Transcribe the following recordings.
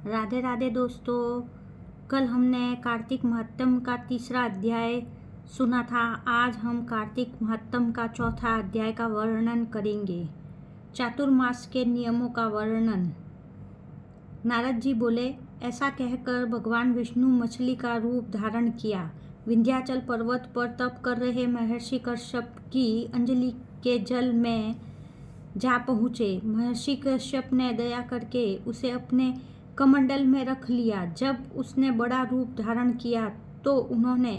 राधे राधे दोस्तों। कल हमने कार्तिक महात्म्य का तीसरा अध्याय सुना था। आज हम कार्तिक महात्म्य का चौथा अध्याय का वर्णन करेंगे। चातुर्मास के नियमों का वर्णन। नारद जी बोले, ऐसा कहकर भगवान विष्णु मछली का रूप धारण किया। विंध्याचल पर्वत पर तप कर रहे महर्षि कश्यप की अंजलि के जल में जा पहुँचे। महर्षि कश्यप ने दया करके उसे अपने कमंडल में रख लिया। जब उसने बड़ा रूप धारण किया तो उन्होंने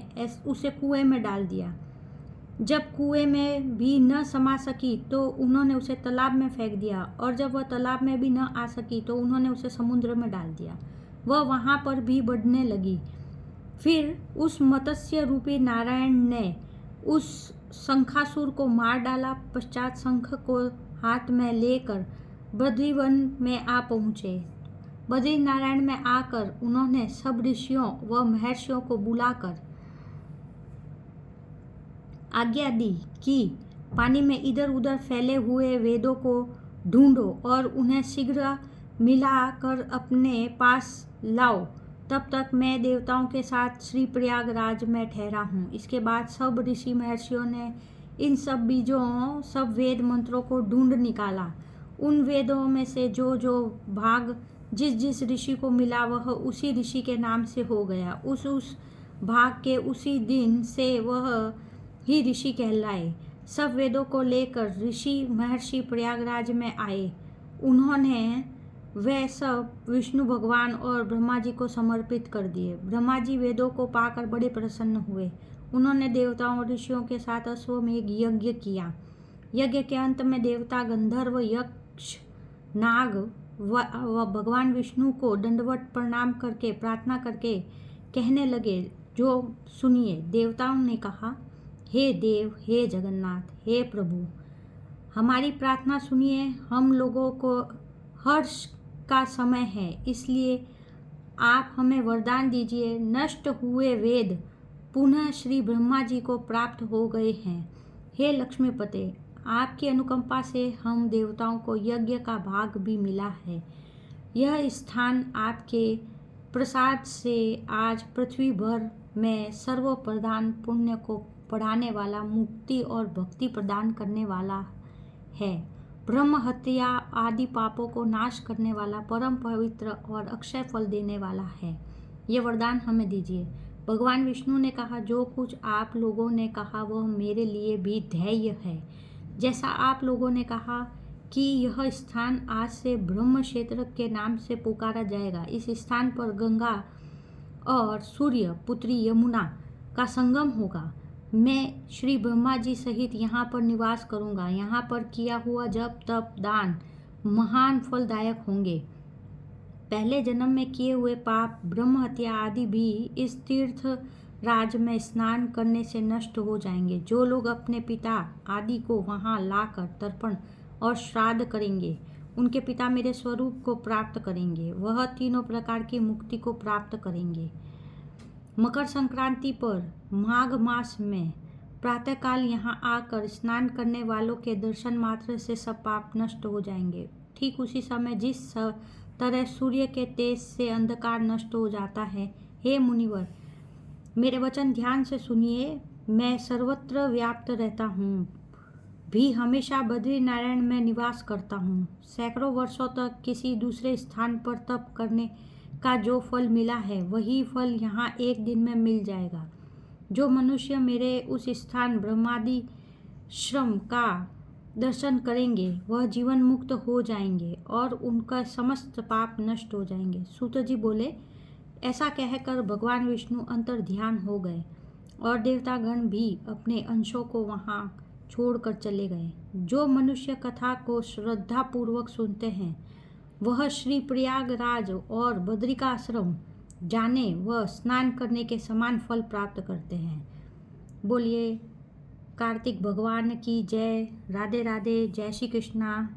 उसे कुएं में डाल दिया। जब कुएं में भी न समा सकी तो उन्होंने उसे तालाब में फेंक दिया, और जब वह तालाब में भी न आ सकी तो उन्होंने उसे समुद्र में डाल दिया। वह वहाँ पर भी बढ़ने लगी। फिर उस मत्स्य रूपी नारायण ने उस शंखासुर को मार डाला। पश्चात शंख को हाथ में लेकर बद्रीवन में आ पहुँचे। बद्री नारायण में आकर उन्होंने सब ऋषियों व महर्षियों को बुलाकर आज्ञा दी कि पानी में इधर उधर फैले हुए वेदों को ढूंढो और उन्हें शीघ्र मिलाकर अपने पास लाओ। तब तक मैं देवताओं के साथ श्री प्रयागराज में ठहरा हूँ। इसके बाद सब ऋषि महर्षियों ने इन सब बीजों, सब वेद मंत्रों को ढूंढ निकाला। उन वेदों में से जो जो भाग जिस जिस ऋषि को मिला वह उसी ऋषि के नाम से हो गया। उस भाग के उसी दिन से वह ही ऋषि कहलाए। सब वेदों को लेकर ऋषि महर्षि प्रयागराज में आए। उन्होंने वह सब विष्णु भगवान और ब्रह्मा जी को समर्पित कर दिए। ब्रह्मा जी वेदों को पाकर बड़े प्रसन्न हुए। उन्होंने देवताओं और ऋषियों के साथ अश्वमेध यज्ञ किया। यज्ञ के अंत में देवता, गंधर्व, यक्ष, नाग व भगवान विष्णु को दंडवत प्रणाम करके प्रार्थना करके कहने लगे, जो सुनिए। देवताओं ने कहा, हे देव, हे जगन्नाथ, हे प्रभु, हमारी प्रार्थना सुनिए। हम लोगों को हर्ष का समय है, इसलिए आप हमें वरदान दीजिए। नष्ट हुए वेद पुनः श्री ब्रह्मा जी को प्राप्त हो गए हैं। हे लक्ष्मीपते, आपकी अनुकंपा से हम देवताओं को यज्ञ का भाग भी मिला है। यह स्थान आपके प्रसाद से आज पृथ्वी भर में सर्व प्रधान, पुण्य को बढ़ाने वाला, मुक्ति और भक्ति प्रदान करने वाला है। ब्रह्म हत्या आदि पापों को नाश करने वाला, परम पवित्र और अक्षय फल देने वाला है। ये वरदान हमें दीजिए। भगवान विष्णु ने कहा, जो कुछ आप लोगों ने कहा वह मेरे लिए भी ध्येय है। जैसा आप लोगों ने कहा कि यह स्थान आज से ब्रह्म क्षेत्र के नाम से पुकारा जाएगा। इस स्थान पर गंगा और सूर्य पुत्री यमुना का संगम होगा। मैं श्री ब्रह्मा जी सहित यहाँ पर निवास करूँगा। यहाँ पर किया हुआ जप, तप, दान महान फलदायक होंगे। पहले जन्म में किए हुए पाप, ब्रह्म हत्या आदि भी इस तीर्थ राज में स्नान करने से नष्ट हो जाएंगे। जो लोग अपने पिता आदि को वहाँ लाकर तर्पण और श्राद्ध करेंगे, उनके पिता मेरे स्वरूप को प्राप्त करेंगे। वह तीनों प्रकार की मुक्ति को प्राप्त करेंगे। मकर संक्रांति पर माघ मास में प्रातःकाल यहाँ आकर स्नान करने वालों के दर्शन मात्र से सब पाप नष्ट हो जाएंगे। ठीक उसी समय जिस तरह सूर्य के तेज से अंधकार नष्ट हो जाता है। हे मुनिवर, मेरे वचन ध्यान से सुनिए। मैं सर्वत्र व्याप्त रहता हूँ, भी हमेशा बद्री नारायण में निवास करता हूँ। सैकड़ों वर्षों तक किसी दूसरे स्थान पर तप करने का जो फल मिला है वही फल यहाँ एक दिन में मिल जाएगा। जो मनुष्य मेरे उस स्थान ब्रह्मादि श्रम का दर्शन करेंगे वह जीवन मुक्त हो जाएंगे और उनका समस्त पाप नष्ट हो जाएंगे। सूत जी बोले, ऐसा कहकर भगवान विष्णु अंतर ध्यान हो गए और देवतागण भी अपने अंशों को वहाँ छोड़कर चले गए। जो मनुष्य कथा को श्रद्धापूर्वक सुनते हैं वह श्री प्रयागराज और बद्रिकाश्रम जाने व स्नान करने के समान फल प्राप्त करते हैं। बोलिए कार्तिक भगवान की जय। राधे राधे। जय श्री कृष्णा।